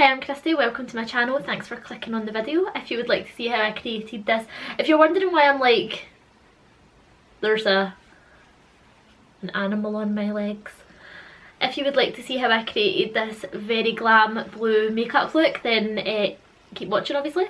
Hi, I'm Kristy, welcome to my channel, thanks for clicking on the video. If you would like to see how I created this, if you're wondering why I'm like, there's an animal on my legs. If you would like to see how I created this very glam blue makeup look, then keep watching obviously.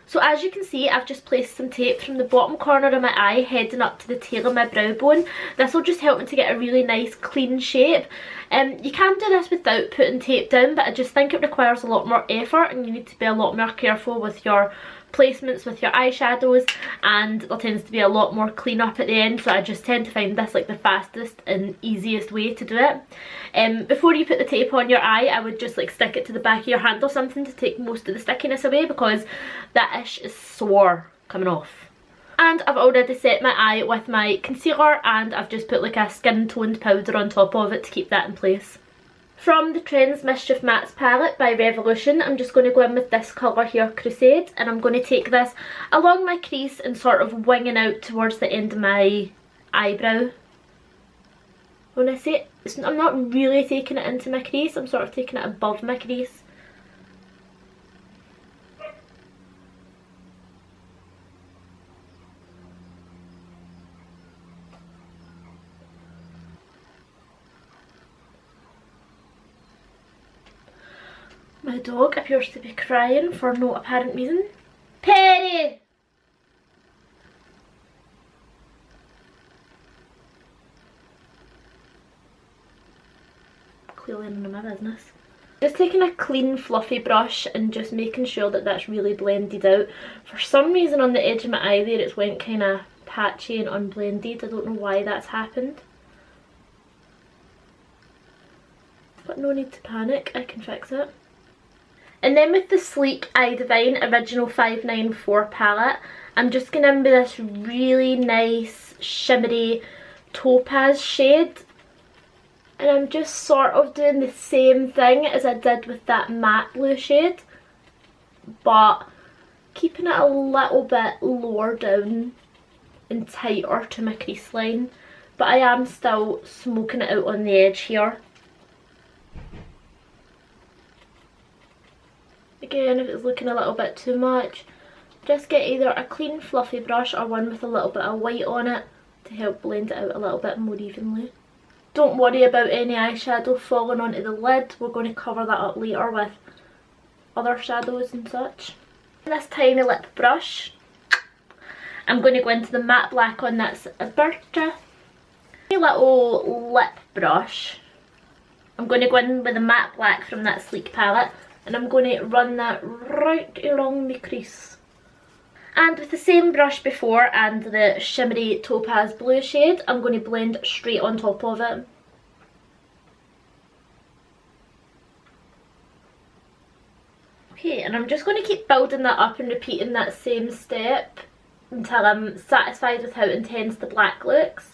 So as you can see, I've just placed some tape from the bottom corner of my eye heading up to the tail of my brow bone. This will just help me to get a really nice clean shape. You can do this without putting tape down, but I just think it requires a lot more effort and you need to be a lot more careful with your placements with your eyeshadows, and there tends to be a lot more clean up at the end, so I just tend to find this like the fastest and easiest way to do it. Before you put the tape on your eye, I would just like stick it to the back of your hand or something to take most of the stickiness away, because that ish is sore coming off. And I've already set my eye with my concealer, and I've just put like a skin toned powder on top of it to keep that in place. From the Trends Mischief Mattes palette by Revolution, I'm just going to go in with this colour here, Crusade, and I'm going to take this along my crease and sort of winging out towards the end of my eyebrow. When I say it, I'm not really taking it into my crease, I'm sort of taking it above my crease. My dog appears to be crying for no apparent reason. Perry! Clearly none of my business. Just taking a clean fluffy brush and just making sure that that's really blended out. For some reason on the edge of my eye there it's went kind of patchy and unblended. I don't know why that's happened. But no need to panic, I can fix it. And then with the sleek Eye Divine Original 594 palette, I'm just going in with this really nice shimmery topaz shade. And I'm just sort of doing the same thing as I did with that matte blue shade, but keeping it a little bit lower down and tighter to my crease line. But I am still smoking it out on the edge here. Again, if it's looking a little bit too much, just get either a clean fluffy brush or one with a little bit of white on it to help blend it out a little bit more evenly. Don't worry about any eyeshadow falling onto the lid, we're going to cover that up later with other shadows and such. This tiny lip brush, I'm going to go into the matte black on this Alberta. Little lip brush, I'm going to go in with the matte black from that Sleek palette, and I'm going to run that right along my crease. And with the same brush before and the shimmery topaz blue shade, I'm going to blend straight on top of it. Okay, and I'm just going to keep building that up and repeating that same step until I'm satisfied with how intense the black looks.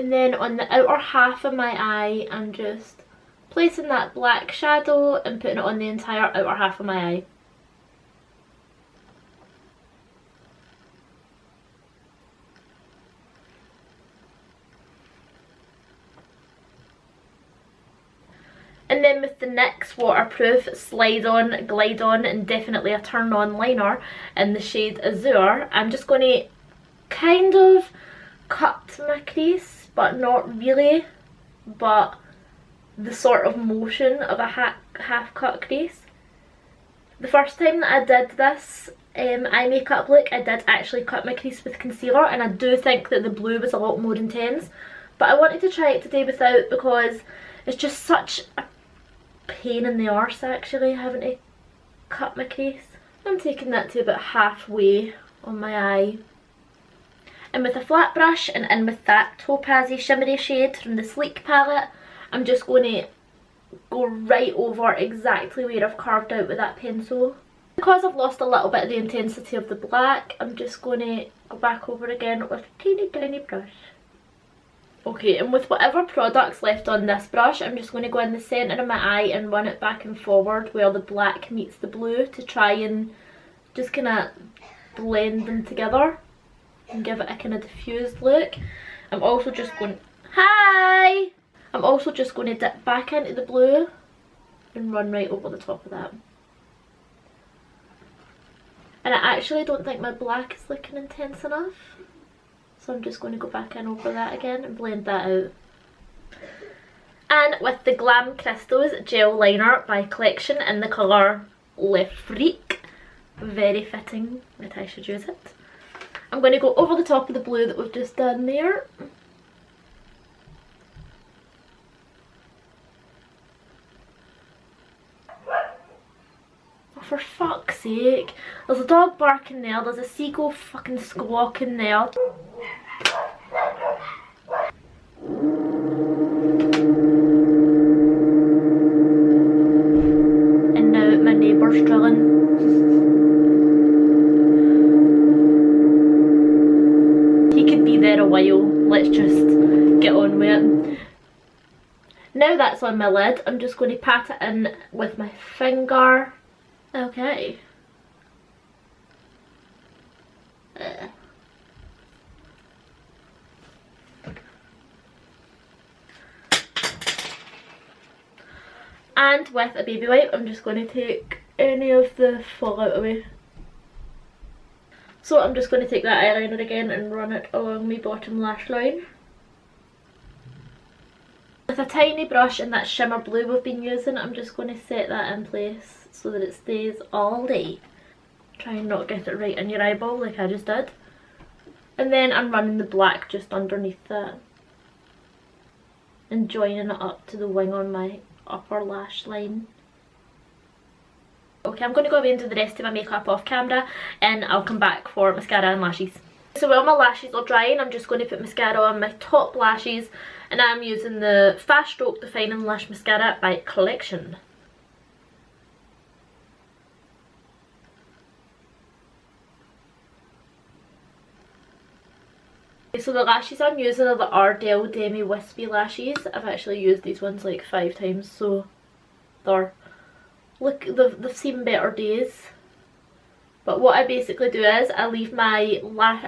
And then on the outer half of my eye, I'm just placing that black shadow and putting it on the entire outer half of my eye. And then with the NYX Waterproof Slide On, Glide On and definitely a Turn On liner in the shade Azure, I'm just going to kind of cut my crease, but not really, but the sort of motion of a half cut crease. The first time that I did this eye makeup look, I did actually cut my crease with concealer, and I do think that the blue was a lot more intense, but I wanted to try it today without, because it's just such a pain in the arse actually having to cut my crease. I'm taking that to about halfway on my eye. And with a flat brush and in with that topazy shimmery shade from the Sleek palette, I'm just going to go right over exactly where I've carved out with that pencil. Because I've lost a little bit of the intensity of the black, I'm just going to go back over again with a teeny tiny brush. Okay, and with whatever product's left on this brush, I'm just going to go in the centre of my eye and run it back and forward where the black meets the blue to try and just kind of blend them together and give it a kind of diffused look. I'm also just going, hi! I'm also just going to dip back into the blue and run right over the top of that. And I actually don't think my black is looking intense enough, so I'm just going to go back in over that again and blend that out. And with the Glam Crystals Gel Liner by Collection in the colour Le Freak, very fitting that I should use it, I'm going to go over the top of the blue that we've just done there. Oh, for fuck's sake, there's a dog barking there, there's a seagull fucking squawking there. And now my neighbour's drilling. He could be there a while, let's just get on with it. Now that's on my lid, I'm just going to pat it in with my finger. Okay. And with a baby wipe, I'm just going to take any of the fallout away. So I'm just going to take that eyeliner again and run it along my bottom lash line. With a tiny brush in that shimmer blue we've been using, I'm just going to set that in place so that it stays all day. Try and not get it right in your eyeball like I just did. And then I'm running the black just underneath that and joining it up to the wing on my upper lash line. Okay, I'm going to go away and do the rest of my makeup off camera and I'll come back for mascara and lashes. So while my lashes are drying, I'm just going to put mascara on my top lashes, and I'm using the Fast Stroke Defining Lash Mascara by Collection. So the lashes I'm using are the Ardell Demi Wispy lashes. I've actually used these ones like 5 times, so they've seen better days. But what I basically do is I leave my lash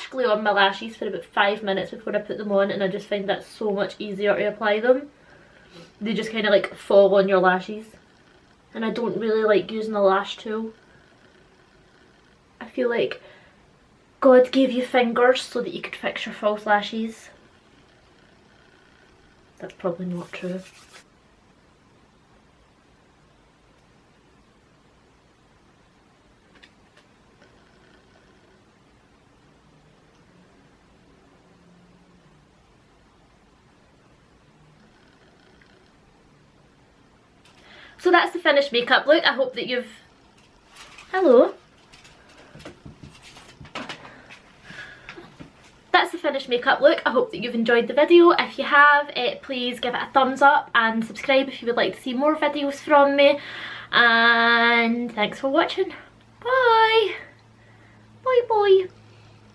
glue on my lashes for about 5 minutes before I put them on, and I just find that so much easier to apply them. They just kind of like fall on your lashes, and I don't really like using a lash tool. I feel like God gave you fingers so that you could fix your false lashes. That's probably not true. So that's the finished makeup look. I hope that you've... Hello. That's the finished makeup look. I hope that you've enjoyed the video. If you have, please give it a thumbs up and subscribe if you would like to see more videos from me. And thanks for watching. Bye. Bye bye.